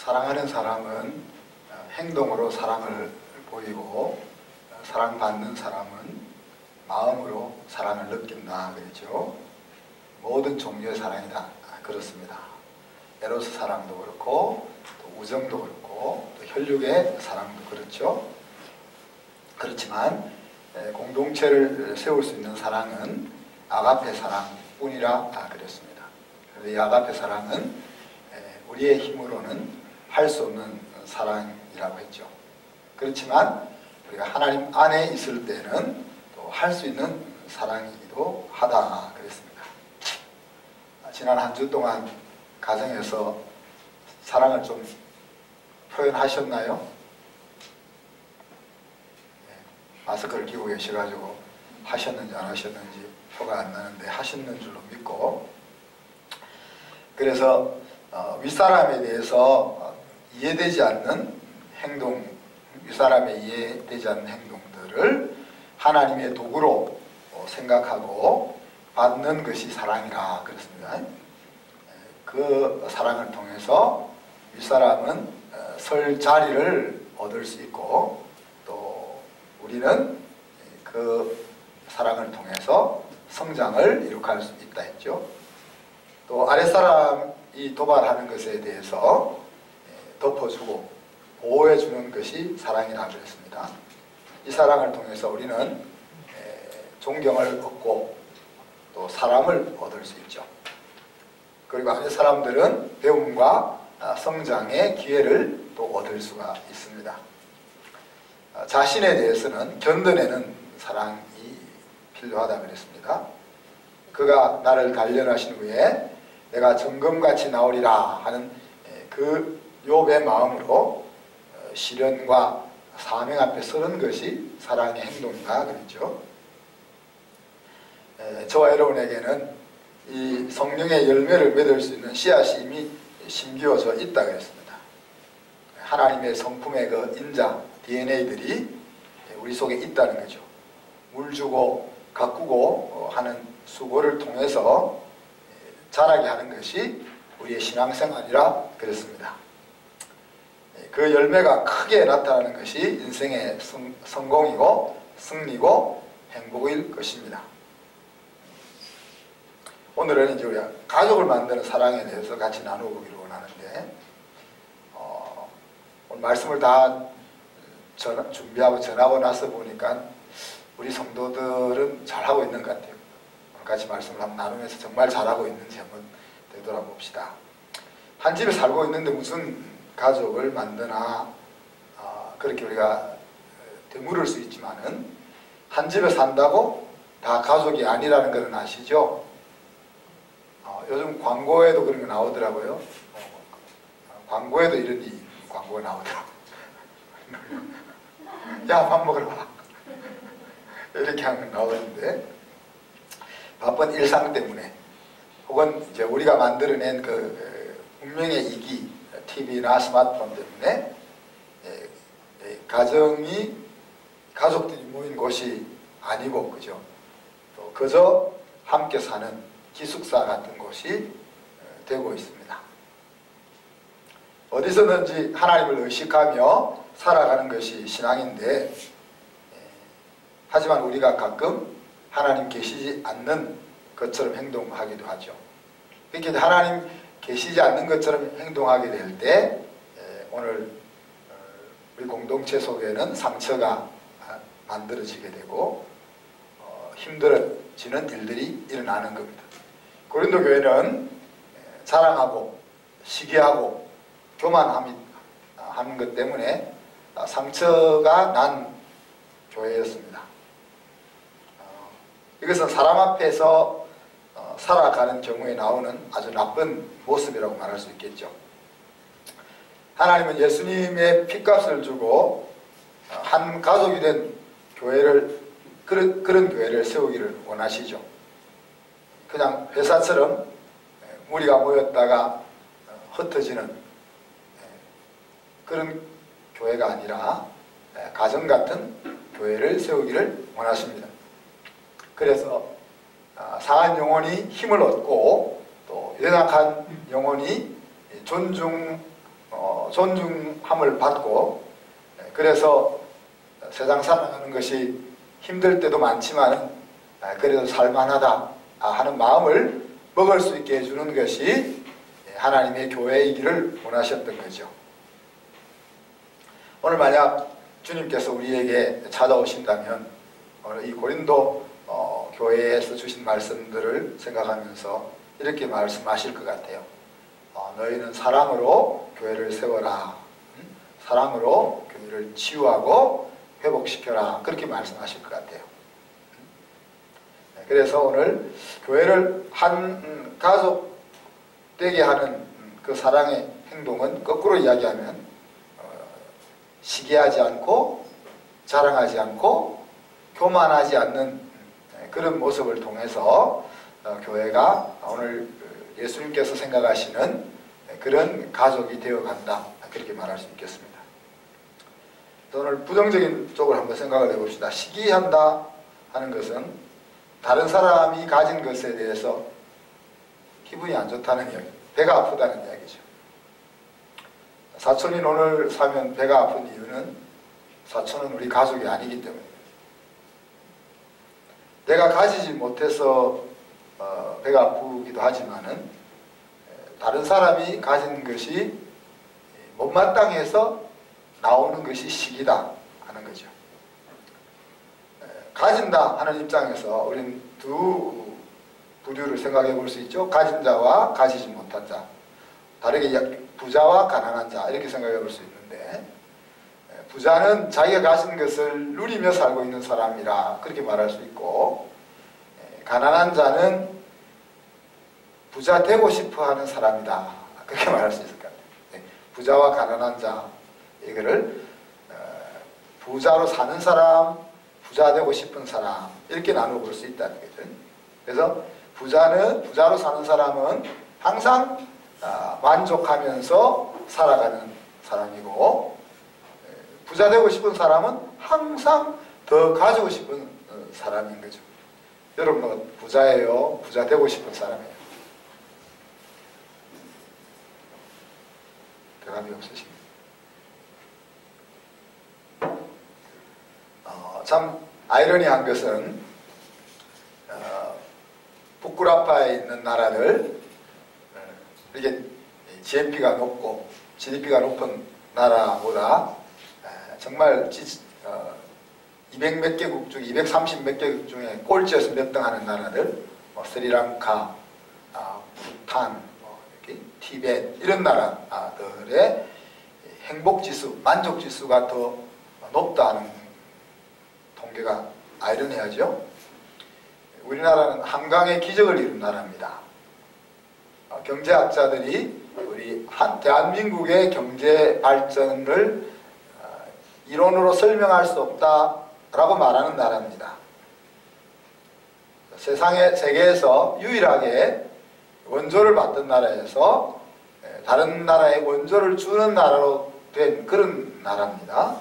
사랑하는 사람은 행동으로 사랑을 보이고 사랑받는 사람은 마음으로 사랑을 느낀다 그랬죠. 모든 종류의 사랑이다 그렇습니다. 에로스 사랑도 그렇고 또 우정도 그렇고 또 혈육의 사랑도 그렇죠. 그렇지만 공동체를 세울 수 있는 사랑은 아가페 사랑뿐이라 그랬습니다. 그래서 이 아가페 사랑은 우리의 힘으로는 할 수 없는 사랑이라고 했죠. 그렇지만 우리가 하나님 안에 있을 때는 또 할 수 있는 사랑이기도 하다 그랬습니다. 지난 한 주 동안 가정에서 사랑을 좀 표현하셨나요? 마스크를 끼고 계셔가지고 하셨는지 안 하셨는지 표가 안 나는데 하셨는 줄로 믿고, 그래서 윗사람에 대해서 이해되지 않는 행동, 윗사람에 이해되지 않는 행동들을 하나님의 도구로 생각하고 받는 것이 사랑이라 그렇습니다. 그 사랑을 통해서 윗사람은 설 자리를 얻을 수 있고 또 우리는 그 사랑을 통해서 성장을 이룩할 수 있다 했죠. 또 아랫사람이 도발하는 것에 대해서 덮어주고 보호해주는 것이 사랑이라고 했습니다. 이 사랑을 통해서 우리는 존경을 얻고 또 사랑을 얻을 수 있죠. 그리고 아랫사람들은 배움과 성장의 기회를 또 얻을 수가 있습니다. 자신에 대해서는 견뎌내는 사랑이 필요하다 그랬습니다. 그가 나를 단련하신 후에 내가 정금같이 나오리라 하는 그 욥의 마음으로 시련과 사명 앞에 서는 것이 사랑의 행동이다 그랬죠. 저와 여러분에게는 이 성령의 열매를 맺을 수 있는 씨앗이 이미 심기어져 있다 그랬습니다. 하나님의 성품의 그 인자 DNA들이 우리 속에 있다는 거죠. 물 주고 가꾸고 하는 수고를 통해서 자라게 하는 것이 우리의 신앙생활이라 그랬습니다. 그 열매가 크게 나타나는 것이 인생의 성공이고 승리고 행복일 것입니다. 오늘은 이제 우리가 가족을 만드는 사랑에 대해서 같이 나눠보기를 원하는데, 오늘 말씀을 다 준비하고 전하고 나서 보니까 우리 성도들은 잘하고 있는 것 같아요. 오늘 같이 말씀을 한번 나누면서 정말 잘하고 있는지 한번 되돌아봅시다. 한 집에 살고 있는데 무슨 가족을 만드나, 그렇게 우리가 되물을 수 있지만은 한 집에 산다고 다 가족이 아니라는 것은 아시죠? 요즘 광고에도 그런 거 나오더라고요. 광고에도 이런 광고가 나오더라고요. 야, 밥 먹으러 와. 이렇게 하는 거 나오는데, 바쁜 일상 때문에 혹은 이제 우리가 만들어낸 그 운명의 이기, TV나 스마트폰 때문에 가족들이 모인 곳이 아니고, 그죠? 또 그저 함께 사는 기숙사 같은 곳이 되고 있습니다. 어디서든지 하나님을 의식하며 살아가는 것이 신앙인데, 하지만 우리가 가끔 하나님 계시지 않는 것처럼 행동하기도 하죠. 이렇게 하나님 계시지 않는 것처럼 행동하게 될 때 오늘 우리 공동체 속에는 상처가 만들어지게 되고 힘들어지는 일들이 일어나는 겁니다. 고린도 교회는 자랑하고 시기하고 교만하는 것 때문에 상처가 난 교회였습니다. 이것은 사람 앞에서 살아가는 경우에 나오는 아주 나쁜 모습이라고 말할 수 있겠죠. 하나님은 예수님의 핏값을 주고 한 가족이 된 교회를, 그런 교회를 세우기를 원하시죠. 그냥 회사처럼 무리가 모였다가 흩어지는 그런 교회가 아니라 가정 같은 교회를 세우기를 원하십니다. 그래서 상한 영혼이 힘을 얻고 또 연약한 영혼이 존중받는 존중함을 받고 그래서 세상 살아가는 것이 힘들 때도 많지만 그래도 살만하다 하는 마음을 먹을 수 있게 해주는 것이 하나님의 교회이기를 원하셨던 거죠. 오늘 만약 주님께서 우리에게 찾아오신다면 오늘 이 고린도 교회에서 주신 말씀들을 생각하면서 이렇게 말씀하실 것 같아요. 너희는 사랑으로 교회를 세워라. 사랑으로 교회를 치유하고 회복시켜라. 그렇게 말씀하실 것 같아요. 그래서 오늘 교회를 한 가족 되게 하는 그 사랑의 행동은 거꾸로 이야기하면 시기하지 않고 자랑하지 않고 교만하지 않는 그런 모습을 통해서 교회가 오늘 예수님께서 생각하시는 그런 가족이 되어간다. 그렇게 말할 수 있겠습니다. 오늘 부정적인 쪽을 한번 생각을 해봅시다. 시기한다 하는 것은 다른 사람이 가진 것에 대해서 기분이 안 좋다는 이야기, 배가 아프다는 이야기죠. 사촌이 오늘 사면 배가 아픈 이유는 사촌은 우리 가족이 아니기 때문입니다. 내가 가지지 못해서 배가 아프기도 하지만은 다른 사람이 가진 것이 못마땅해서 나오는 것이 시기다 하는 거죠. 가진다 하는 입장에서 우리는 두 부류를 생각해 볼 수 있죠. 가진 자와 가지지 못한 자, 다르게 부자와 가난한 자 이렇게 생각해 볼 수 있는데 부자는 자기가 가진 것을 누리며 살고 있는 사람이라 그렇게 말할 수 있고 가난한 자는 부자 되고 싶어 하는 사람이다 그렇게 말할 수 있을 것 같아요. 부자와 가난한 자 이거를 부자로 사는 사람, 부자 되고 싶은 사람 이렇게 나누어 볼 수 있다는 거죠. 그래서 부자로 사는 사람은 항상 만족하면서 살아가는 사람이고 부자 되고 싶은 사람은 항상 더 가지고 싶은 사람인 거죠. 여러분은 부자예요? 부자 되고 싶은 사람이에요? 대답이 없으십니까? 참 아이러니한 것은 북구라파에 있는 나라들 이렇게 GNP가 높고 GDP가 높은 나라보다 정말 200 몇 개국 중 230 몇 개국 중에 꼴찌에서 몇 등 하는 나라들 스리랑카, 부탄, 티벳 이런 나라들의 행복지수, 만족지수가 더 높다는 통계가 아이러니하죠. 우리나라는 한강의 기적을 이룬 나라입니다. 경제학자들이 우리 대한민국의 경제 발전을 이론으로 설명할 수 없다라고 말하는 나라입니다. 세계에서 유일하게 원조를 받던 나라에서 다른 나라에 원조를 주는 나라로 된 그런 나라입니다.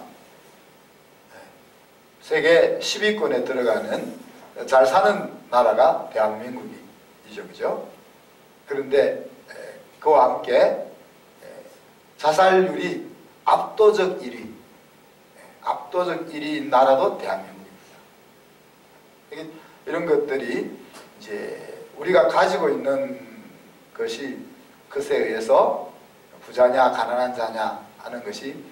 세계 10위권에 들어가는 잘 사는 나라가 대한민국이죠. 그죠? 그런데 그와 함께 자살률이 압도적 1위인 나라도 대한민국입니다. 이런 것들이 이제 우리가 가지고 있는 것이 것에 의해서 부자냐 가난한 자냐 하는 것이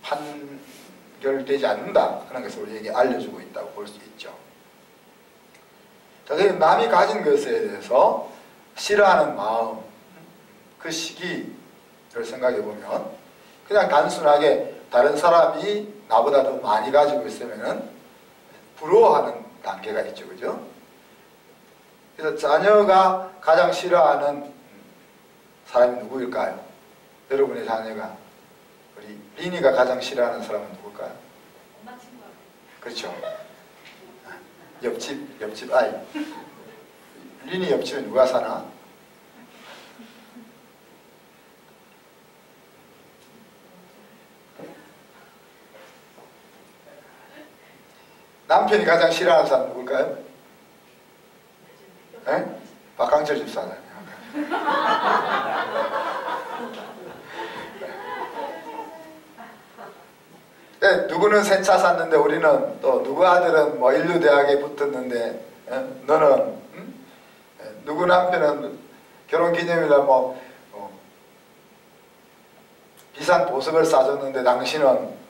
판결되지 않는다 하는 것을 우리에게 알려주고 있다고 볼 수 있죠. 자, 남이 가진 것에 대해서 싫어하는 마음, 그 시기를 생각해 보면 그냥 단순하게 다른 사람이 나보다 더 많이 가지고 있으면은 부러워하는 단계가 있죠. 그죠? 그래서 자녀가 가장 싫어하는 사람이 누구일까요? 여러분의 자녀가 우리 리니가 가장 싫어하는 사람은 누굴까요? 엄마 친구. 그렇죠. 옆집 아이. 리니 옆집에 누가 사나? 남편이 가장 싫어하는 사람 누굴까요? 박강철 집사잖아요. 그래, 누구는 새 차 샀는데 우리는 또 누구 아들은 뭐 인류대학에 붙었는데 너는 누구 남편은 결혼기념일날 뭐 비싼 보석을 싸줬는데 당신은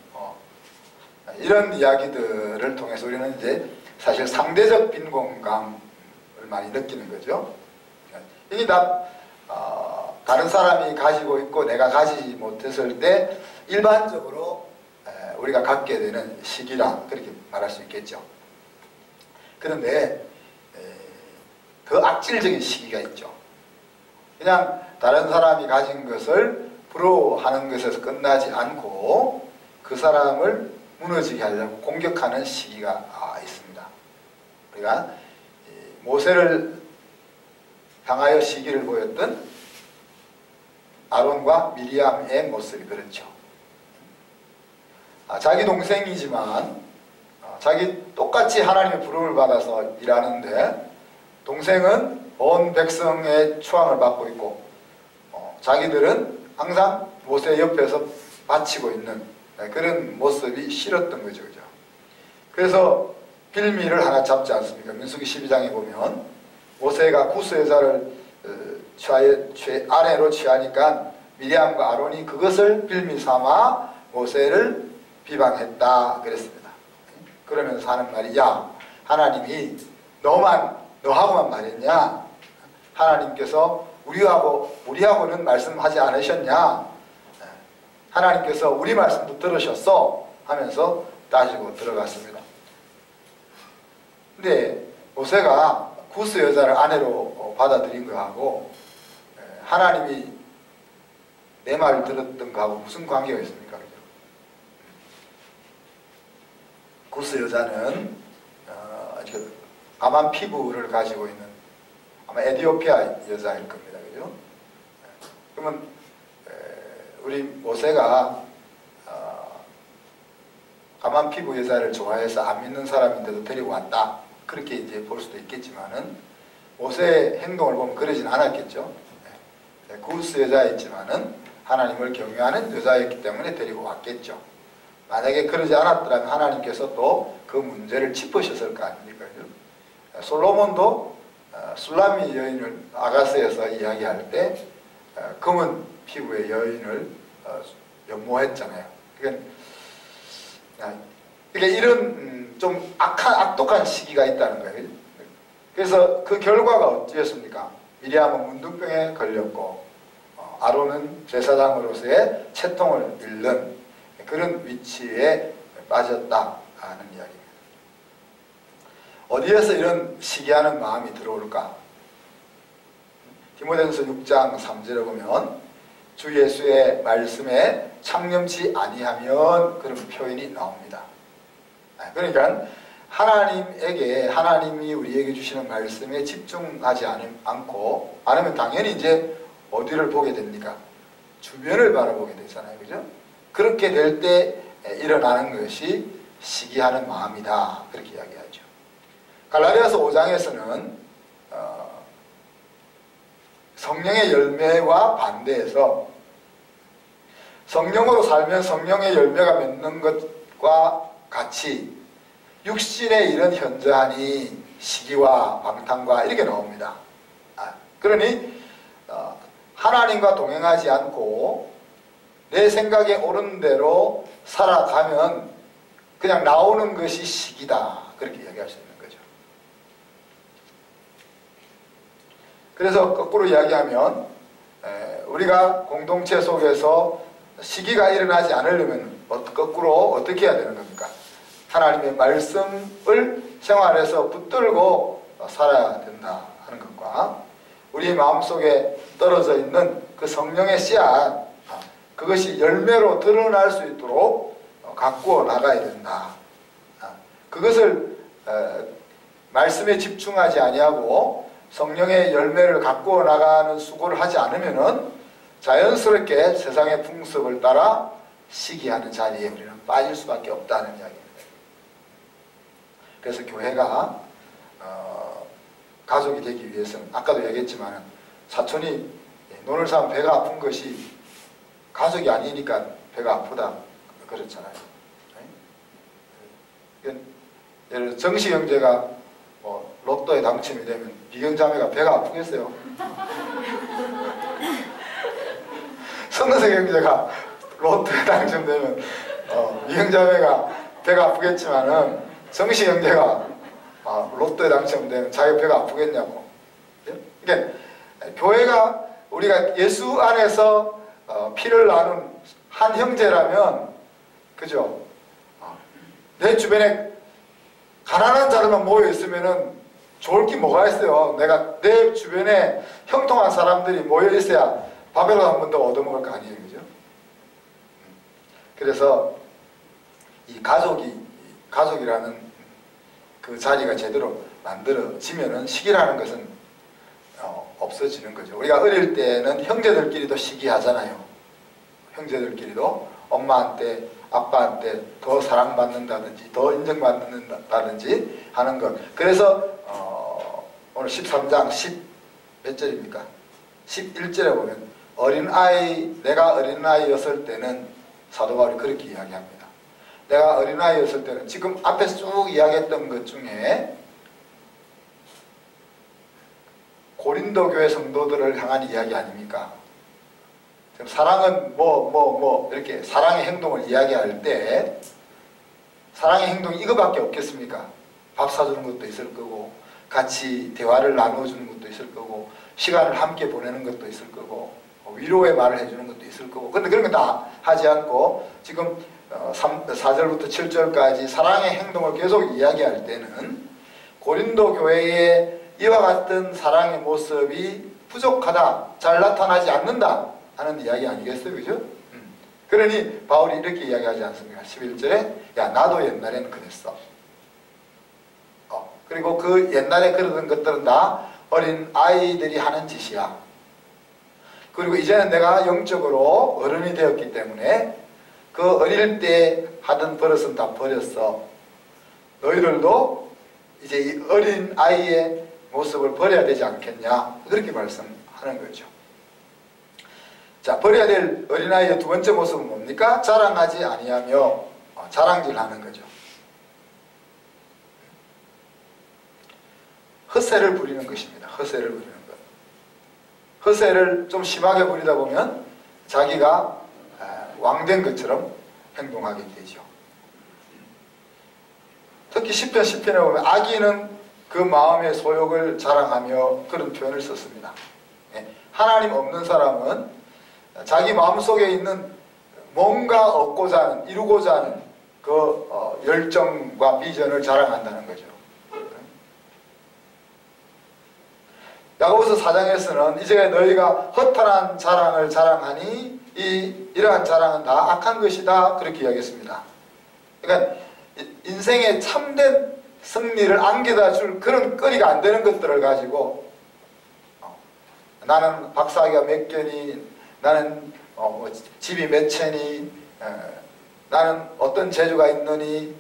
이런 이야기들을 통해서 우리는 이제 사실 상대적 빈곤감을 많이 느끼는 거죠. 이게 다 다른 사람이 가지고 있고 내가 가지지 못했을 때 일반적으로 우리가 갖게 되는 시기라 그렇게 말할 수 있겠죠. 그런데 더 악질적인 시기가 있죠. 그냥 다른 사람이 가진 것을 부러워하는 것에서 끝나지 않고 그 사람을 무너지게 하려고 공격하는 시기가 있습니다. 우리가 모세를 향하여 시기를 보였던 아론과 미리암의 모습이 그렇죠. 자기 동생이지만 자기 똑같이 하나님의 부름을 받아서 일하는데 동생은 온 백성의 추앙을 받고 있고 자기들은 항상 모세 옆에서 바치고 있는 그런 모습이 싫었던 거죠. 그죠? 그래서 빌미를 하나 잡지 않습니까? 민수기 12장에 보면 모세가 구스 여자를 아내로 취하니까 미리암과 아론이 그것을 빌미 삼아 모세를 비방했다 그랬습니다. 그러면서 하는 말이 야 하나님이 너하고만 말했냐? 하나님께서 우리하고는 말씀하지 않으셨냐? 하나님께서 우리 말씀도 들으셨어? 하면서 따지고 들어갔습니다. 근데 모세가 구스 여자를 아내로 받아들인 거하고 하나님이 내 말을 들었던 거하고 무슨 관계가 있습니까? 그죠? 구스 여자는 까만 피부를 가지고 있는 아마 에티오피아 여자일 겁니다. 그죠? 그러면 우리 모세가 까만 피부 여자를 좋아해서 안 믿는 사람인데도 데리고 왔다. 그렇게 이제 볼 수도 있겠지만은 모세의 행동을 보면 그러진 않았겠죠. 구스 여자였지만은 하나님을 경외하는 여자였기 때문에 데리고 왔겠죠. 만약에 그러지 않았더라면 하나님께서 또 그 문제를 짚으셨을 거 아닙니까? 솔로몬도 술라미 여인을 아가스에서 이야기할 때 검은 피부의 여인을 연모했잖아요. 그러니까 이런 좀 악독한 시기가 있다는 거예요. 그래서 그 결과가 어찌였습니까? 미리암은 문둥병에 걸렸고 아론은 제사장으로서의 채통을 잃는 그런 위치에 빠졌다 하는 이야기입니다. 어디에서 이런 시기하는 마음이 들어올까? 디모데전서 6장 3절에 보면 주 예수의 말씀에 창념치 아니하면 그런 표현이 나옵니다. 그러니까 하나님이 우리에게 주시는 말씀에 집중하지 않으면 당연히 이제 어디를 보게 됩니까? 주변을 바라보게 되잖아요. 그죠? 그렇게 될 때 일어나는 것이 시기하는 마음이다. 그렇게 이야기하죠. 갈라디아서 5장에서는 성령의 열매와 반대해서 성령으로 살면 성령의 열매가 맺는 것과 같이 육신의 이런 현저하니 시기와 방탕과 이렇게 나옵니다. 그러니 하나님과 동행하지 않고 내 생각에 옳은 대로 살아가면 그냥 나오는 것이 시기다. 그렇게 이야기할 수 있는 거죠. 그래서 거꾸로 이야기하면 우리가 공동체 속에서 시기가 일어나지 않으려면 거꾸로 어떻게 해야 되는 겁니까? 하나님의 말씀을 생활에서 붙들고 살아야 된다 하는 것과 우리 마음속에 떨어져 있는 그 성령의 씨앗, 그것이 열매로 드러날 수 있도록 가꾸어 나가야 된다. 그것을 말씀에 집중하지 아니하고 성령의 열매를 가꾸어 나가는 수고를 하지 않으면은 자연스럽게 세상의 풍습을 따라 시기하는 자리에 우리는 빠질 수밖에 없다는 이야기입니다. 그래서 교회가 가족이 되기 위해서는 아까도 얘기했지만 사촌이 논을 사면 배가 아픈 것이 가족이 아니니까 배가 아프다 그렇잖아요. 예를 들어 정식 형제가 로또에 당첨이 되면 미경 자매가 배가 아프겠어요? 선우석 형제가 로또에 당첨되면 미경 자매가 배가 아프겠지만은 정식 형제가 로또에 당첨되면 자기가 배가 아프겠냐고. 그러니까 교회가 우리가 예수 안에서 피를 나눈 한 형제라면, 그죠? 내 주변에 가난한 자들만 모여 있으면은 좋을 게 뭐가 있어요? 내가 내 주변에 형통한 사람들이 모여 있어야 밥이라도 한 번 더 얻어먹을 거 아니에요, 그죠? 그래서 이 가족이라는 그 자리가 제대로 만들어지면은 시기라는 것은 없어지는 거죠. 우리가 어릴 때는 형제들끼리도 시기하잖아요. 형제들끼리도 엄마한테 아빠한테 더 사랑받는다든지 더 인정받는다든지 하는 것. 그래서 오늘 13장 10몇 절입니까? 11절에 보면 내가 어린아이였을 때는 사도 바울이 그렇게 이야기합니다. 내가 어린아이였을 때는, 지금 앞에서 쭉 이야기했던 것 중에 고린도 교회 성도들을 향한 이야기 아닙니까? 사랑은 이렇게 사랑의 행동을 이야기할 때 사랑의 행동이 이거밖에 없겠습니까? 밥 사주는 것도 있을 거고, 같이 대화를 나눠주는 것도 있을 거고, 시간을 함께 보내는 것도 있을 거고, 위로의 말을 해주는 것도 있을 거고. 근데 그런 거 다 하지 않고 지금 4절부터 7절까지 사랑의 행동을 계속 이야기할 때는 고린도 교회의 이와 같은 사랑의 모습이 부족하다, 잘 나타나지 않는다 하는 이야기 아니겠어요? 그죠? 그러니 바울이 이렇게 이야기하지 않습니까? 11절에 야, 나도 옛날엔 그랬어. 그리고 그 옛날에 그러던 것들은 다 어린 아이들이 하는 짓이야. 그리고 이제는 내가 영적으로 어른이 되었기 때문에 그 어릴 때 하던 버릇은 다 버렸어. 너희들도 이제 이 어린 아이의 모습을 버려야 되지 않겠냐, 그렇게 말씀하는 거죠. 자, 버려야 될 어린아이의 두 번째 모습은 뭡니까? 자랑하지 아니하며 자랑질하는 거죠. 허세를 부리는 것입니다. 허세를 부리는 것. 허세를 좀 심하게 부리다 보면 자기가 왕된 것처럼 행동하게 되죠. 특히 시편 10편에 보면 악인은 그 마음의 소욕을 자랑하며 그런 표현을 썼습니다. 하나님 없는 사람은 자기 마음속에 있는 뭔가 얻고자 하는, 이루고자 하는 그 열정과 비전을 자랑한다는 거죠. 야고보서 4장에서는 이제 너희가 허탄한 자랑을 자랑하니 이러한 자랑은 다 악한 것이다, 그렇게 이야기했습니다. 그러니까 인생의 참된 승리를 안겨다 줄 그런 거리가 안 되는 것들을 가지고 나는 박사학위가 몇 개니, 나는 집이 몇 채니, 나는 어떤 재주가 있느니,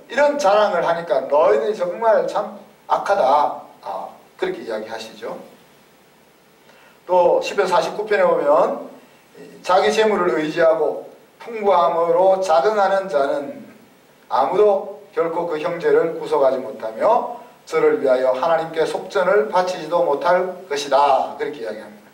이런 자랑을 하니까 너희들이 정말 참 악하다, 그렇게 이야기하시죠. 또 시편 49편에 보면 자기 재물을 의지하고 풍부함으로 자긍하는 자는 아무도 결코 그 형제를 구속하지 못하며 저를 위하여 하나님께 속전을 바치지도 못할 것이다, 그렇게 이야기합니다.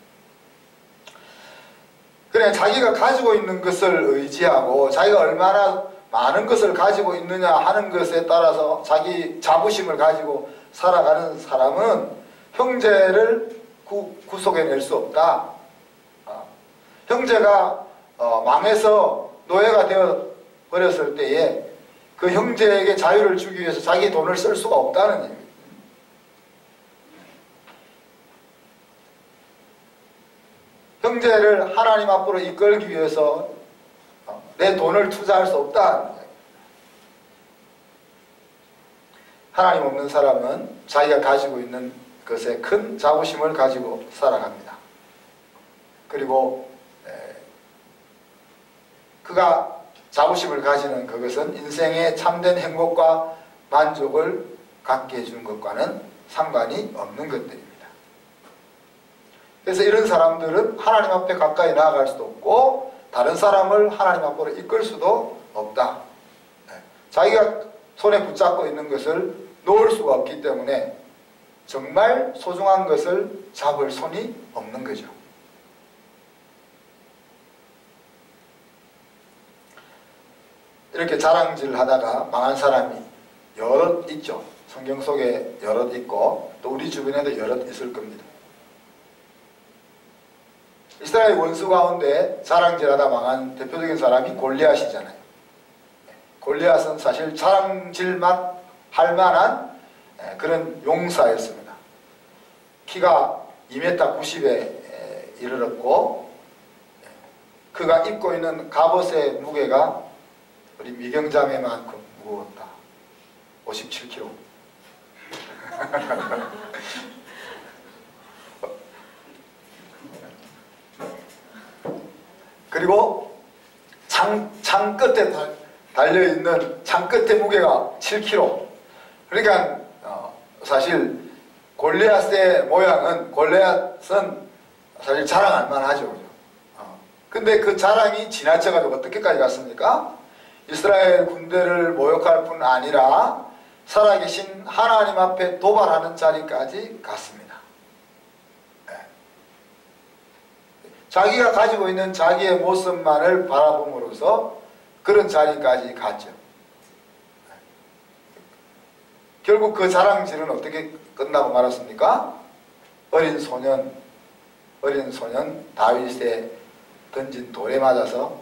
그래, 자기가 가지고 있는 것을 의지하고 자기가 얼마나 많은 것을 가지고 있느냐 하는 것에 따라서 자기 자부심을 가지고 살아가는 사람은 형제를 구속해낼 수 없다. 형제가 망해서 노예가 되어 버렸을 때에 그 형제에게 자유를 주기 위해서 자기 돈을 쓸 수가 없다는 얘기입니다. 형제를 하나님 앞으로 이끌기 위해서 내 돈을 투자할 수 없다. 하나님 없는 사람은 자기가 가지고 있는 것에 큰 자부심을 가지고 살아갑니다. 그리고 그가 자부심을 가지는 그것은 인생의 참된 행복과 만족을 갖게 해주는 것과는 상관이 없는 것들입니다. 그래서 이런 사람들은 하나님 앞에 가까이 나아갈 수도 없고 다른 사람을 하나님 앞으로 이끌 수도 없다. 자기가 손에 붙잡고 있는 것을 놓을 수가 없기 때문에 정말 소중한 것을 잡을 손이 없는 거죠. 이렇게 자랑질 하다가 망한 사람이 여럿 있죠. 성경 속에 여럿 있고 또 우리 주변에도 여럿 있을 겁니다. 이스라엘 원수 가운데 자랑질하다 망한 대표적인 사람이 골리앗이잖아요. 골리앗은 사실 자랑질만 할 만한 그런 용사였습니다. 키가 2m 90에 이르렀고 그가 입고 있는 갑옷의 무게가 우리 미경자매만큼 무거웠다. 57kg. 그리고 창 끝에 달려있는 창 끝의 무게가 7kg. 그러니까 사실 골리앗의 모양은 골리앗은 사실 자랑할 만하죠. 근데 그 자랑이 지나쳐가지고 어떻게까지 갔습니까? 이스라엘 군대를 모욕할 뿐 아니라 살아계신 하나님 앞에 도발하는 자리까지 갔습니다. 자기가 가지고 있는 자기의 모습만을 바라봄으로써 그런 자리까지 갔죠. 결국 그 자랑질은 어떻게 끝나고 말았습니까? 어린 소년 다윗에 던진 돌에 맞아서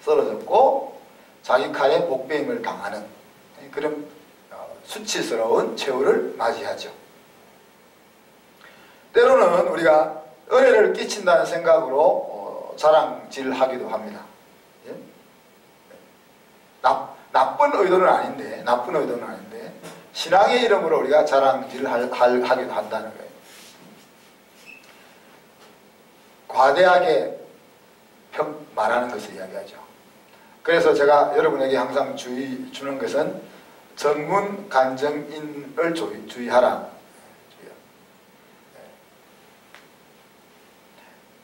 쓰러졌고 자기 칼에 목베임을 당하는 그런 수치스러운 최후를 맞이하죠. 때로는 우리가 은혜를 끼친다는 생각으로 자랑질하기도 합니다. 예? 나쁜 의도는 아닌데 신앙의 이름으로 우리가 자랑질을 하기도 한다는 거예요. 과대하게 말하는 것을 이야기하죠. 그래서 제가 여러분에게 항상 주의 주는 것은 전문 간증인을 주의하라.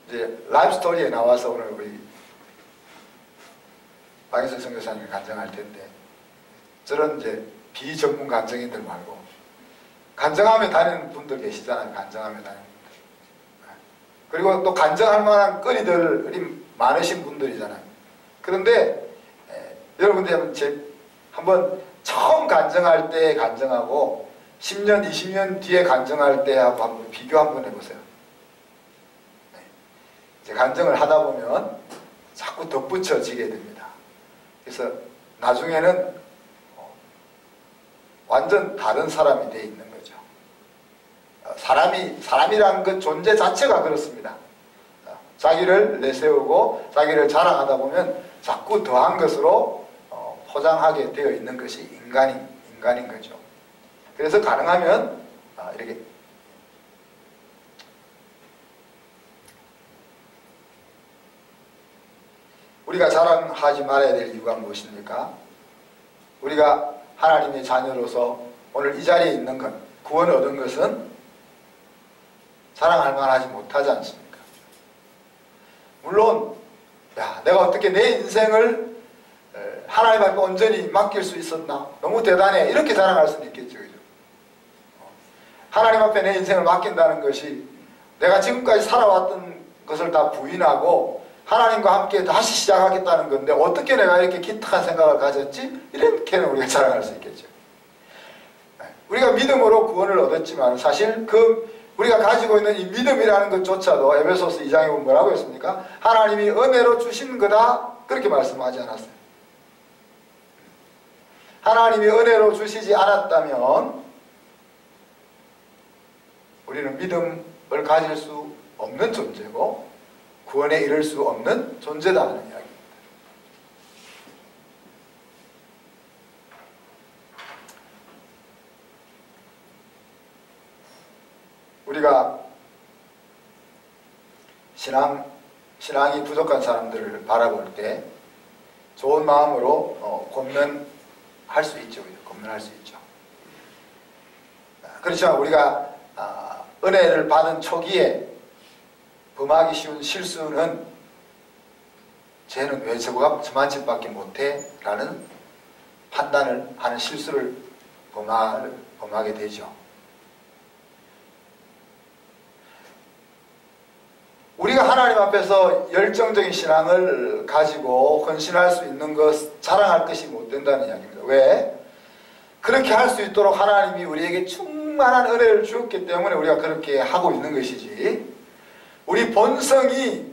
이제 라이프 스토리에 나와서 오늘 우리 박인선 선교사님이 간증할 텐데 저런 이제 비전문 간증인들 말고 간증하며 다니는 분들 계시잖아요. 간증하며 다니는 분들. 그리고 또 간증할 만한 거리들이 많으신 분들이잖아요. 그런데 여러분들 한번 처음 간증할 때 간증하고 10년, 20년 뒤에 간증할 때하고 한번 비교 한번 해보세요. 이제 간증을 하다 보면 자꾸 덧붙여지게 됩니다. 그래서 나중에는 완전 다른 사람이 되어 있는 거죠. 사람이란 그 존재 자체가 그렇습니다. 자기를 내세우고 자기를 자랑하다 보면 자꾸 더한 것으로 포장하게 되어 있는 것이 인간인 거죠. 그래서 가능하면 이렇게 우리가 자랑하지 말아야 될 이유가 무엇입니까? 우리가 하나님의 자녀로서 오늘 이 자리에 있는 것, 구원을 얻은 것은 자랑할 만하지 못하지 않습니까? 물론 내가 어떻게 내 인생을 하나님 앞에 온전히 맡길 수 있었나? 너무 대단해. 이렇게 자랑할 수는 있겠죠. 그죠? 하나님 앞에 내 인생을 맡긴다는 것이 내가 지금까지 살아왔던 것을 다 부인하고 하나님과 함께 다시 시작하겠다는 건데 어떻게 내가 이렇게 기특한 생각을 가졌지? 이렇게는 우리가 자랑할 수 있겠죠. 우리가 믿음으로 구원을 얻었지만 사실 우리가 가지고 있는 이 믿음이라는 것조차도 에베소서 2장에 보면 뭐라고 했습니까? 하나님이 은혜로 주신 거다 그렇게 말씀하지 않았어요. 하나님이 은혜로 주시지 않았다면 우리는 믿음을 가질 수 없는 존재고 구원에 이를 수 없는 존재다 하는 이야기입니다. 우리가 신앙이 부족한 사람들을 바라볼 때 좋은 마음으로 권면할 수 있죠. 권면할 수 있죠. 그렇지만 우리가 은혜를 받은 초기에 범하기 쉬운 실수는 쟤는 왜 저만 집밖에 못해? 라는 판단을 하는 실수를 범하게 되죠. 우리가 하나님 앞에서 열정적인 신앙을 가지고 헌신할 수 있는 것, 자랑할 것이 못 된다는 이야기입니다. 왜? 그렇게 할 수 있도록 하나님이 우리에게 충만한 은혜를 주었기 때문에 우리가 그렇게 하고 있는 것이지, 우리 본성이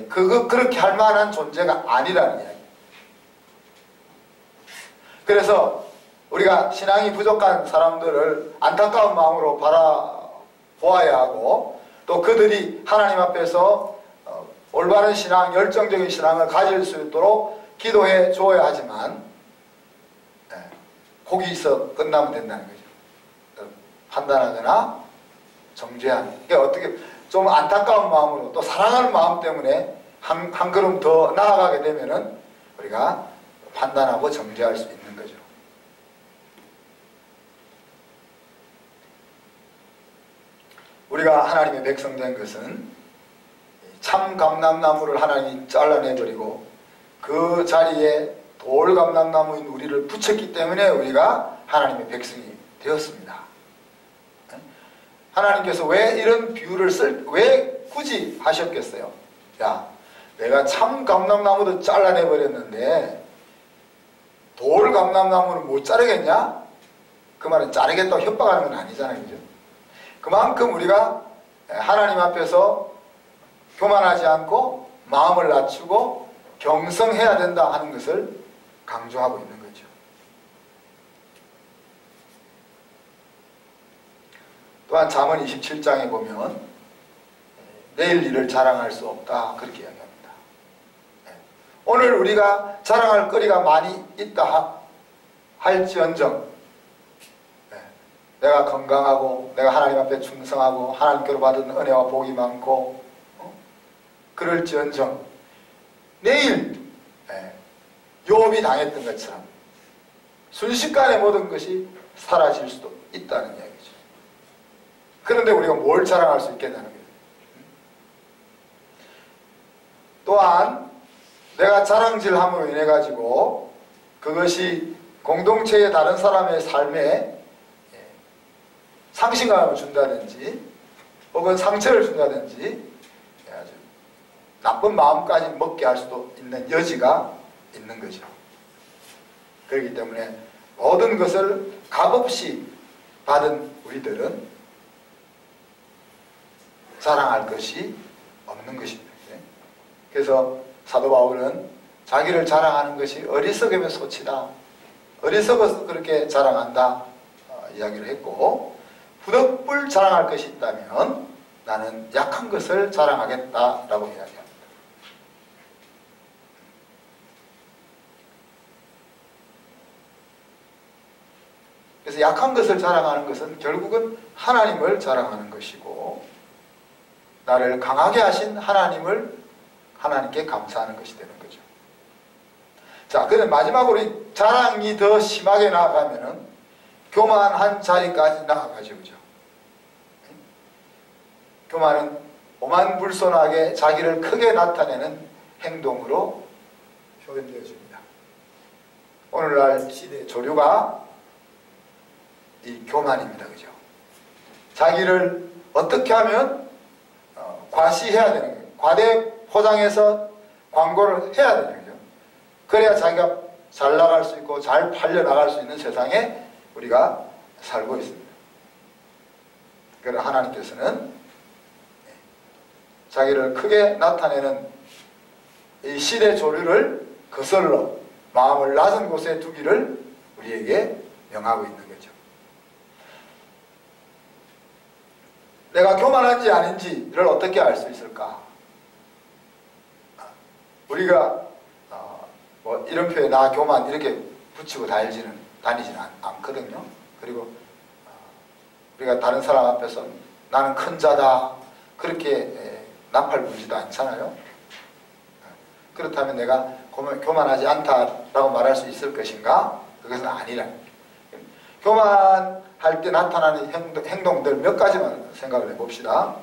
그렇게 할 만한 존재가 아니라는 이야기입니다. 그래서 우리가 신앙이 부족한 사람들을 안타까운 마음으로 바라보아야 하고, 또 그들이 하나님 앞에서 올바른 신앙, 열정적인 신앙을 가질 수 있도록 기도해 주어야 하지만 거기서 끝나면 된다는 거죠. 판단하거나 정죄하는. 그러니까 어떻게 좀 안타까운 마음으로 또 사랑하는 마음 때문에 한 걸음 더 나아가게 되면은 우리가 판단하고 정죄할 수 있는 거죠. 우리가 하나님의 백성 된 것은 참 감람나무를 하나님이 잘라내버리고 그 자리에 돌 감람나무인 우리를 붙였기 때문에 우리가 하나님의 백성이 되었습니다. 하나님께서 왜 이런 비유를 왜 굳이 하셨겠어요? 야, 내가 참 감람나무도 잘라내버렸는데 돌 감람나무는 못 자르겠냐? 그 말은 자르겠다고 협박하는 건 아니잖아요. 그죠? 그만큼 우리가 하나님 앞에서 교만하지 않고 마음을 낮추고 경성해야 된다 하는 것을 강조하고 있는 거죠. 또한 잠언 27장에 보면 내일 일을 자랑할 수 없다 그렇게 이야기합니다. 오늘 우리가 자랑할 거리가 많이 있다 할지언정 내가 건강하고 내가 하나님 앞에 충성하고 하나님께로 받은 은혜와 복이 많고 그럴지언정 내일 욥이 당했던 것처럼 순식간에 모든 것이 사라질 수도 있다는 이야기죠. 그런데 우리가 뭘 자랑할 수 있겠냐는 거예요. 또한 내가 자랑질함으로 인해 가지고 그것이 공동체의 다른 사람의 삶에 상실감을 준다든지 혹은 상처를 준다든지 아주 나쁜 마음까지 먹게 할 수도 있는 여지가 있는 거죠. 그렇기 때문에 모든 것을 값없이 받은 우리들은 자랑할 것이 없는 것입니다. 그래서 사도 바울은 자기를 자랑하는 것이 어리석음의 소치다. 어리석어서 그렇게 자랑한다 이야기를 했고, 부득불 자랑할 것이 있다면 나는 약한 것을 자랑하겠다라고 이야기합니다. 그래서 약한 것을 자랑하는 것은 결국은 하나님을 자랑하는 것이고, 나를 강하게 하신 하나님께 감사하는 것이 되는 거죠. 자, 그런데 마지막으로 자랑이 더 심하게 나아가면은 교만한 자리까지 나아가죠. 그죠? 교만은 오만불손하게 자기를 크게 나타내는 행동으로 표현되어집니다. 오늘날 시대 조류가 이 교만입니다. 그죠? 자기를 어떻게 하면 과시해야 되는 거예요. 과대 포장해서 광고를 해야 되는 거죠. 그래야 자기가 잘 나갈 수 있고 잘 팔려 나갈 수 있는 세상에 우리가 살고 있습니다. 그러나 하나님께서는 자기를 크게 나타내는 이 시대 조류를 거슬러 마음을 낮은 곳에 두기를 우리에게 명하고 있는 거죠. 내가 교만한지 아닌지를 어떻게 알 수 있을까? 우리가 뭐 이름표에 나 교만 이렇게 붙이고 다니지는 않거든요. 그리고 우리가 다른 사람 앞에서 나는 큰 자다 그렇게 나팔 불지도 않잖아요. 그렇다면 내가 교만하지 않다라고 말할 수 있을 것인가? 그것은 아니라. 교만할 때 나타나는 행동들 몇 가지만 생각을 해봅시다.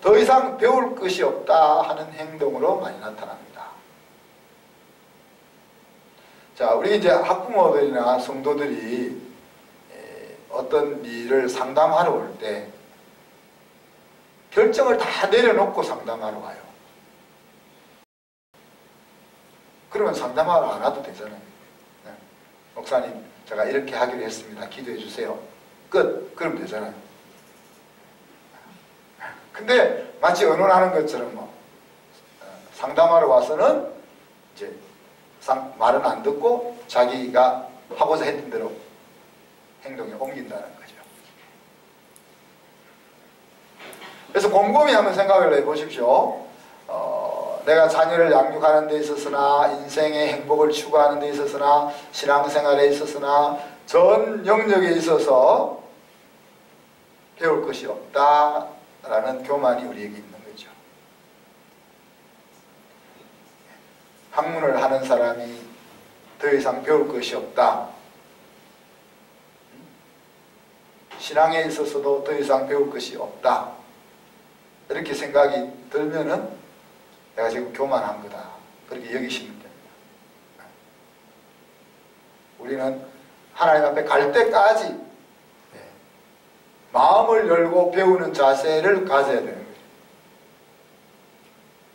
더 이상 배울 것이 없다 하는 행동으로 많이 나타납니다. 자, 우리 이제 학부모들이나 성도들이 어떤 일을 상담하러 올 때 결정을 다 내려놓고 상담하러 와요. 그러면 상담하러 안 와도 되잖아요. 네. 목사님, 제가 이렇게 하기로 했습니다. 기도해 주세요. 끝. 그러면 되잖아요. 근데 마치 의논하는 것처럼 상담하러 와서는 이제 말은 안 듣고 자기가 하고자 했던 대로 행동에 옮긴다는 거죠. 그래서 곰곰이 한번 생각을 해보십시오. 내가 자녀를 양육하는 데 있어서나 인생의 행복을 추구하는 데 있어서나 신앙생활에 있어서나 전 영역에 있어서 배울 것이 없다라는 교만이 우리에게 있는 거죠. 학문을 하는 사람이 더 이상 배울 것이 없다. 신앙에 있어서도 더 이상 배울 것이 없다. 이렇게 생각이 들면은 내가 지금 교만한 거다. 그렇게 여기시면 됩니다. 우리는 하나님 앞에 갈 때까지 마음을 열고 배우는 자세를 가져야 되는 거죠.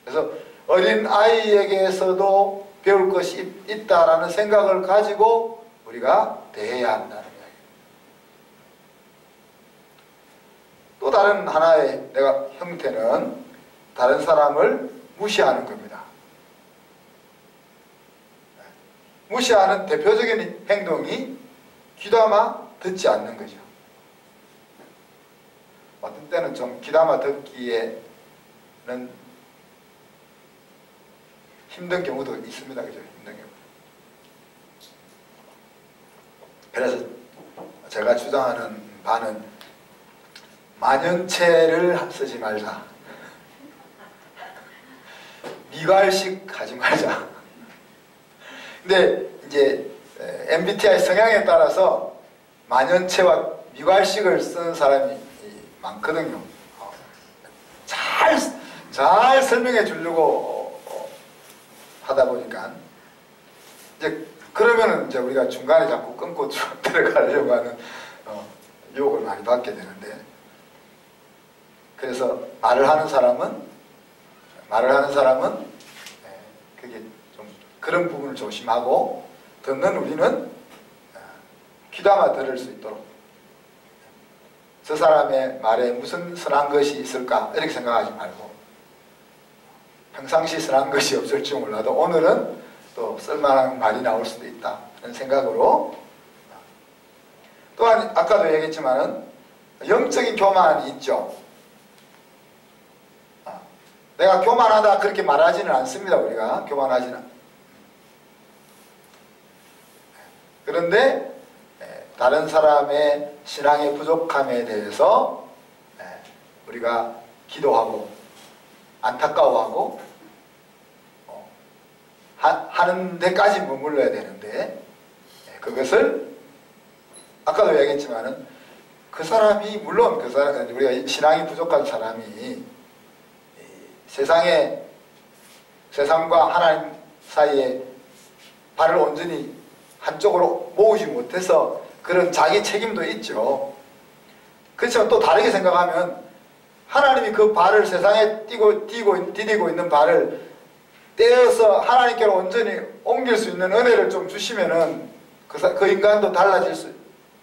그래서 어린 아이에게서도 배울 것이 있다라는 생각을 가지고 우리가 대해야 한다는 이야기입니다. 또 다른 하나의 내가 형태는 다른 사람을 무시하는 겁니다. 무시하는 대표적인 행동이 귀담아 듣지 않는 거죠. 어떤 때는 좀 귀담아 듣기에는 힘든 경우도 있습니다. 그죠? 힘든 경우. 그래서 제가 주장하는 바는 만연체를 쓰지 말자. 미괄식 하지 말자. 근데 이제 MBTI 성향에 따라서 만연체와 미괄식을 쓰는 사람이 많거든요. 잘 설명해 주려고 하다 보니까 이제 그러면은 이제 우리가 중간에 자꾸 끊고 들어가려고 하는 유혹을 많이 받게 되는데, 그래서 말을 하는 사람은 그게 좀 그런 부분을 조심하고, 듣는 우리는 귀담아 들을 수 있도록 저 사람의 말에 무슨 선한 것이 있을까 이렇게 생각하지 말고, 평상시 선한 것이 없을지 몰라도 오늘은 또 쓸만한 말이 나올 수도 있다 이런 생각으로. 또한 아까도 얘기했지만은 영적인 교만이 있죠. 내가 교만하다 그렇게 말하지는 않습니다. 우리가 교만하지는. 그런데 다른 사람의 신앙의 부족함에 대해서 우리가 기도하고 안타까워하고 하는 데까지 머물러야 되는데, 그것을 아까도 얘기했지만은 그 사람이, 물론 그 사람, 우리가 신앙이 부족한 사람이 세상과 하나님 사이에 발을 온전히 한쪽으로 모으지 못해서 그런 자기 책임도 있죠. 그렇지만 또 다르게 생각하면 하나님이 그 발을, 세상에 디디고 있는 발을 떼어서 하나님께로 온전히 옮길 수 있는 은혜를 좀 주시면은 그 인간도 달라질 수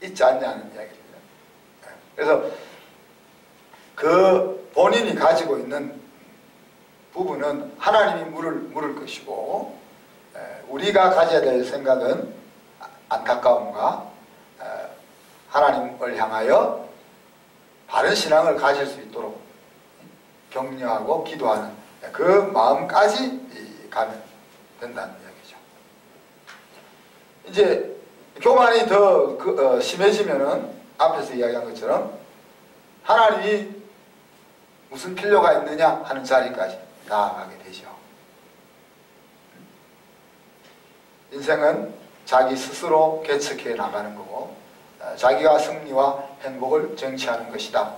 있지 않냐는 이야기입니다. 그래서 그 본인이 가지고 있는 부분은 하나님이 물을 것이고, 우리가 가져야 될 생각은 안타까움과 하나님을 향하여 바른 신앙을 가질 수 있도록 격려하고 기도하는 그 마음까지 가면 된다는 이야기죠. 이제 교만이 더 심해지면은 앞에서 이야기한 것처럼 하나님이 무슨 필요가 있느냐 하는 자리까지 나아가게 되죠. 인생은 자기 스스로 개척해 나가는 거고, 자기가 승리와 행복을 쟁취하는 것이다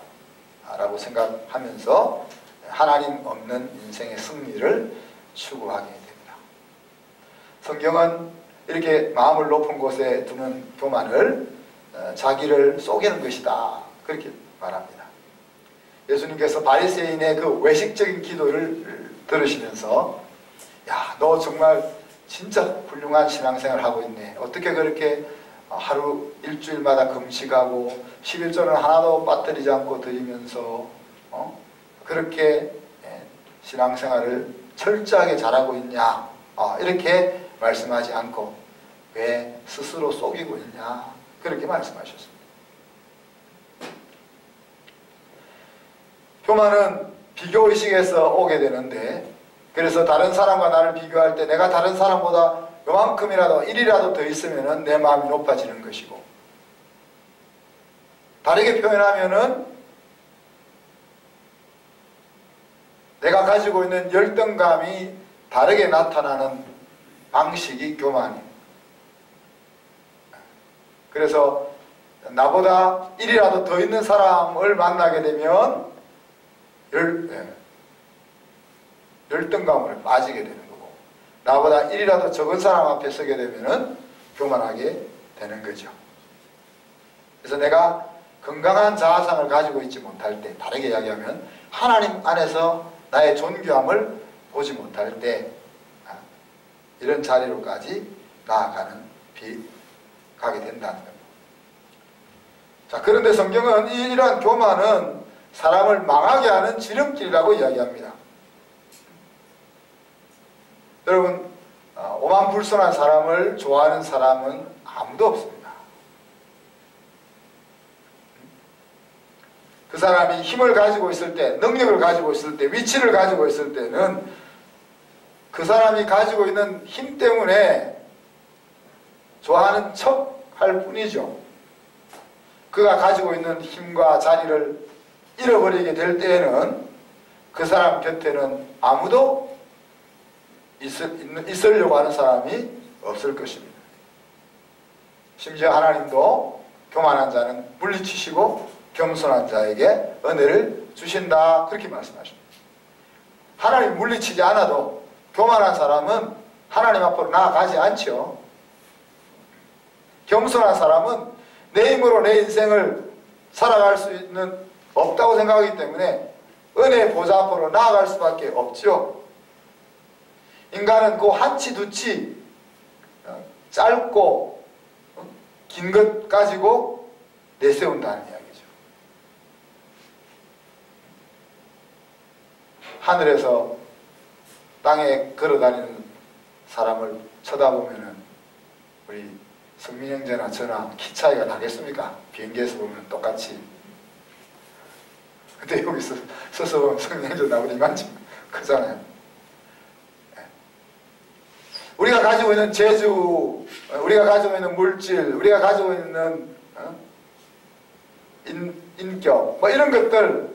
라고 생각하면서 하나님 없는 인생의 승리를 추구하게 됩니다. 성경은 이렇게 마음을 높은 곳에 두는 교만을 자기를 속이는 것이다. 그렇게 말합니다. 예수님께서 바리새인의 그 외식적인 기도를 들으시면서 야, 너 정말 진짜 훌륭한 신앙생활을 하고 있네. 어떻게 그렇게 하루 일주일마다 금식하고 11조는 하나도 빠뜨리지 않고 드리면서 그렇게 신앙생활을 철저하게 잘하고 있냐. 이렇게 말씀하지 않고 왜 스스로 속이고 있냐. 그렇게 말씀하셨습니다. 교만은 비교의식에서 오게 되는데, 그래서 다른 사람과 나를 비교할 때 내가 다른 사람보다 요만큼이라도 1이라도 더 있으면 내 마음이 높아지는 것이고, 다르게 표현하면은 내가 가지고 있는 열등감이 다르게 나타나는 방식이 교만이에요. 그래서 나보다 1이라도 더 있는 사람을 만나게 되면 열등감으로 빠지게 되는 거고, 나보다 1이라도 적은 사람 앞에 서게 되면 교만하게 되는 거죠. 그래서 내가 건강한 자아상을 가지고 있지 못할 때, 다르게 이야기하면 하나님 안에서 나의 존귀함을 보지 못할 때 이런 자리로까지 가게 된다는 겁니다. 자, 그런데 성경은 이러한 교만은 사람을 망하게 하는 지름길이라고 이야기합니다. 여러분, 오만불손한 사람을 좋아하는 사람은 아무도 없습니다. 그 사람이 힘을 가지고 있을 때, 능력을 가지고 있을 때, 위치를 가지고 있을 때는 그 사람이 가지고 있는 힘 때문에 좋아하는 척 할 뿐이죠. 그가 가지고 있는 힘과 자리를 잃어버리게 될 때에는 그 사람 곁에는 아무도 있으려고 하는 사람이 없을 것입니다. 심지어 하나님도 교만한 자는 물리치시고 겸손한 자에게 은혜를 주신다. 그렇게 말씀하십니다. 하나님 물리치지 않아도 교만한 사람은 하나님 앞으로 나아가지 않죠. 겸손한 사람은 내 힘으로 내 인생을 살아갈 수 있는 없다고 생각하기 때문에 은혜의 보좌 앞으로 나아갈 수밖에 없죠. 인간은 그 한치 두치 짧고 긴 것 가지고 내세운다는 이야기죠. 하늘에서 땅에 걸어다니는 사람을 쳐다보면은 우리 성민 형제나 저나 키 차이가 나겠습니까? 비행기에서 보면 똑같이. 근데 여기서 서서 보면 성민 형제 나보다 이만큼 크잖아요. 우리가 가지고 있는 재주, 우리가 가지고 있는 물질, 우리가 가지고 있는 인격, 뭐 이런 것들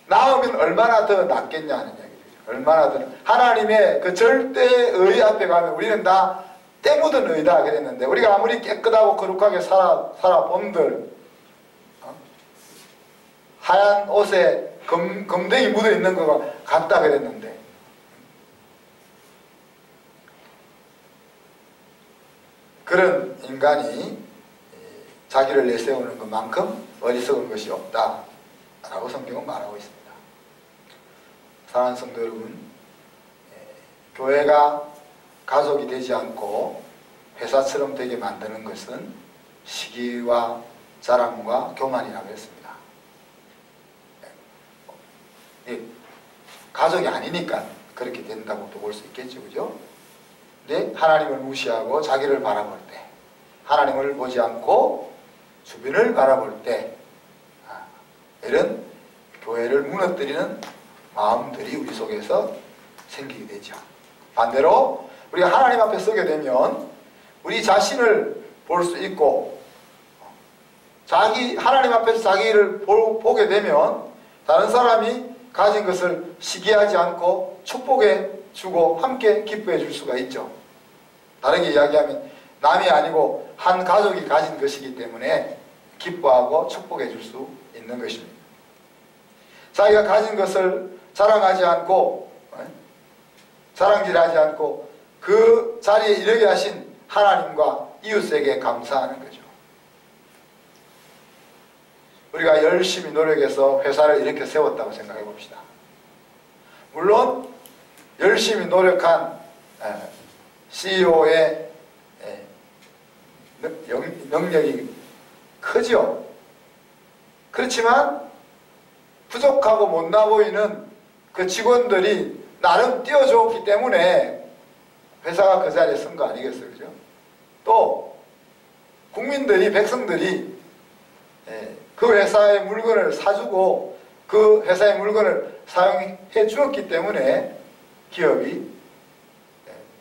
나오면 얼마나 더 낫겠냐는 얘기죠. 얼마나 더 하나님의 그 절대의 앞에 가면 우리는 다 때 묻은 의다 그랬는데, 우리가 아무리 깨끗하고 거룩하게 살아본들 하얀 옷에 검댕이 묻어 있는 거가 같다 그랬는데, 그런 인간이 자기를 내세우는 것만큼 어리석은 것이 없다 라고 성경은 말하고 있습니다. 사랑하는 성도 여러분, 교회가 가족이 되지 않고 회사처럼 되게 만드는 것은 시기와 자랑과 교만이라고 했습니다. 가족이 아니니까 그렇게 된다고도 볼 수 있겠죠, 그죠? 근데 하나님을 무시하고 자기를 바라볼 때, 하나님을 보지 않고 주변을 바라볼 때, 이런 교회를 무너뜨리는 마음들이 우리 속에서 생기게 되죠. 반대로 우리가 하나님 앞에 서게 되면 우리 자신을 볼 수 있고, 하나님 앞에서 자기를 보게 되면 다른 사람이 가진 것을 시기하지 않고 축복해 주고 함께 기뻐해 줄 수가 있죠. 다르게 이야기하면 남이 아니고 한 가족이 가진 것이기 때문에 기뻐하고 축복해 줄 수 있는 것입니다. 자기가 가진 것을 자랑하지 않고 자랑질하지 않고 그 자리에 이르게 하신 하나님과 이웃에게 감사하는 거죠. 우리가 열심히 노력해서 회사를 이렇게 세웠다고 생각해 봅시다. 물론 열심히 노력한 CEO의 능력이 크죠. 그렇지만 부족하고 못나 보이는 그 직원들이 나름 띄워줬기 때문에 회사가 그 자리에 선 거 아니겠어요? 그죠? 또 국민들이, 백성들이 그 회사의 물건을 사주고 그 회사의 물건을 사용해 주었기 때문에 기업이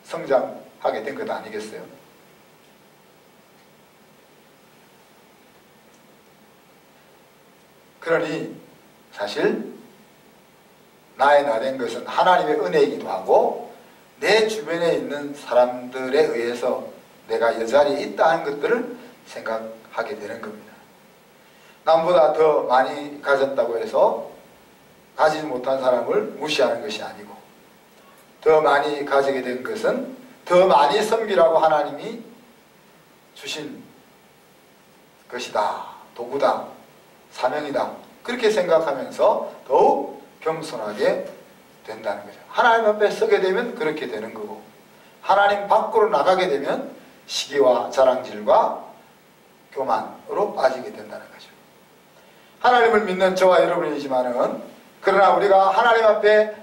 성장하게 된 것 아니겠어요? 그러니 사실 나의 나된 것은 하나님의 은혜이기도 하고 내 주변에 있는 사람들에 의해서 내가 이 자리에 있다 하는 것들을 생각하게 되는 겁니다. 남보다 더 많이 가졌다고 해서 가지지 못한 사람을 무시하는 것이 아니고, 더 많이 가지게 된 것은 더 많이 섬기라고 하나님이 주신 것이다, 도구다, 사명이다, 그렇게 생각하면서 더욱 겸손하게 된다는 거죠. 하나님 앞에 서게 되면 그렇게 되는 거고, 하나님 밖으로 나가게 되면 시기와 자랑질과 교만으로 빠지게 된다는 거죠. 하나님을 믿는 저와 여러분이지만은, 그러나 우리가 하나님 앞에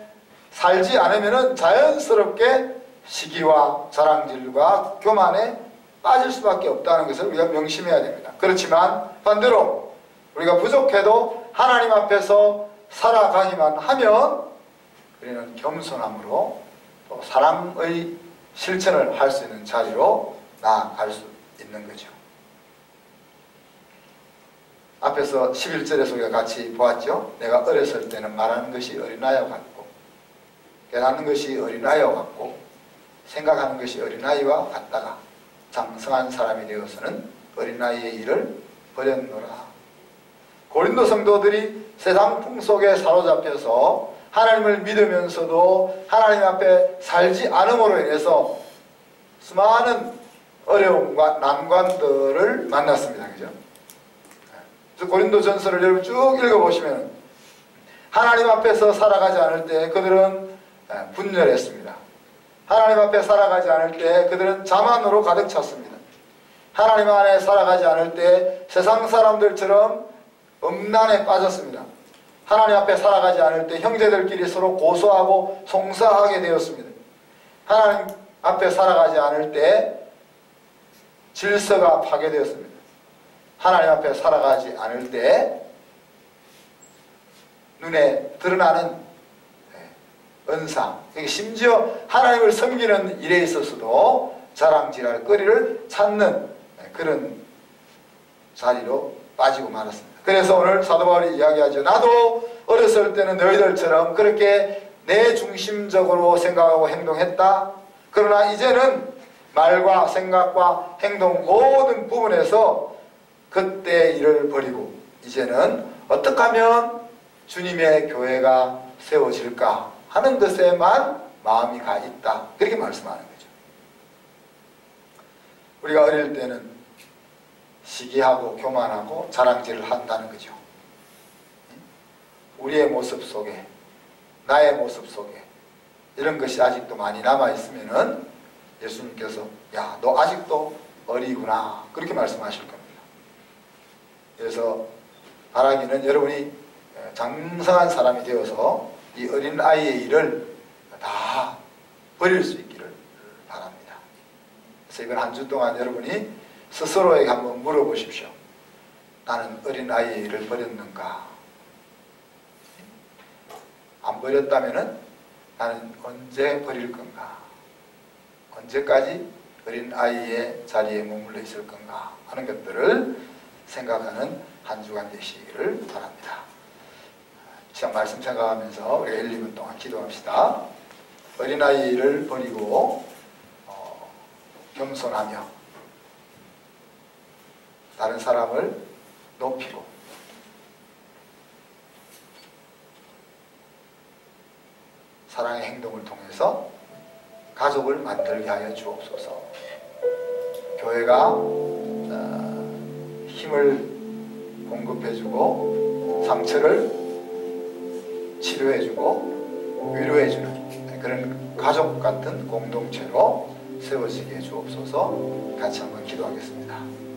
살지 않으면은 자연스럽게 시기와 자랑질과 교만에 빠질 수밖에 없다는 것을 우리가 명심해야 됩니다. 그렇지만 반대로 우리가 부족해도 하나님 앞에서 살아가기만 하면 우리는 겸손함으로 또 사랑의 실천을 할 수 있는 자리로 나아갈 수 있는 거죠. 앞에서 11절에서 우리가 같이 보았죠. 내가 어렸을 때는 말하는 것이 어린아이와 같고, 깨닫는 것이 어린아이와 같고, 생각하는 것이 어린아이와 같다가 장성한 사람이 되어서는 어린아이의 일을 버렸노라. 고린도 성도들이 세상 풍속에 사로잡혀서 하나님을 믿으면서도 하나님 앞에 살지 않음으로 인해서 수많은 어려움과 난관들을 만났습니다. 그죠? 그래서 고린도 전서를 여러분 쭉 읽어보시면 하나님 앞에서 살아가지 않을 때 그들은 분열했습니다. 하나님 앞에 살아가지 않을 때 그들은 자만으로 가득 찼습니다. 하나님 안에 살아가지 않을 때 세상 사람들처럼 음란에 빠졌습니다. 하나님 앞에 살아가지 않을 때 형제들끼리 서로 고소하고 송사하게 되었습니다. 하나님 앞에 살아가지 않을 때 질서가 파괴되었습니다. 하나님 앞에 살아가지 않을 때 눈에 드러나는 은사, 심지어 하나님을 섬기는 일에 있어서도 자랑질할 거리를 찾는 그런 자리로 빠지고 말았습니다. 그래서 오늘 사도 바울이 이야기하죠. 나도 어렸을 때는 너희들처럼 그렇게 내 중심적으로 생각하고 행동했다. 그러나 이제는 말과 생각과 행동 모든 부분에서 그때 일을 버리고 이제는 어떻게 하면 주님의 교회가 세워질까 하는 것에만 마음이 가 있다. 그렇게 말씀하는 거죠. 우리가 어릴 때는 시기하고 교만하고 자랑질을 한다는 거죠. 우리의 모습 속에, 나의 모습 속에 이런 것이 아직도 많이 남아있으면은 예수님께서 야, 너 아직도 어리구나 그렇게 말씀하실 겁니다. 그래서 바라기는 여러분이 장성한 사람이 되어서 이 어린 아이의 일을 다 버릴 수 있기를 바랍니다. 그래서 이번 한 주 동안 여러분이 스스로에게 한번 물어보십시오. 나는 어린 아이의 일을 버렸는가? 안 버렸다면은 나는 언제 버릴 건가? 언제까지 어린 아이의 자리에 머물러 있을 건가? 하는 것들을 생각하는 한 주간 되시기를 바랍니다. 시간 말씀 생각하면서 우리가 1, 2분 동안 기도합시다. 어린아이를 버리고 겸손하며 다른 사람을 높이고 사랑의 행동을 통해서 가족을 만들게 하여 주옵소서. 교회가 힘을 공급해주고 상처를 치료해주고 위로해주는 그런 가족 같은 공동체로 세워지게 해 주옵소서. 같이 한번 기도하겠습니다.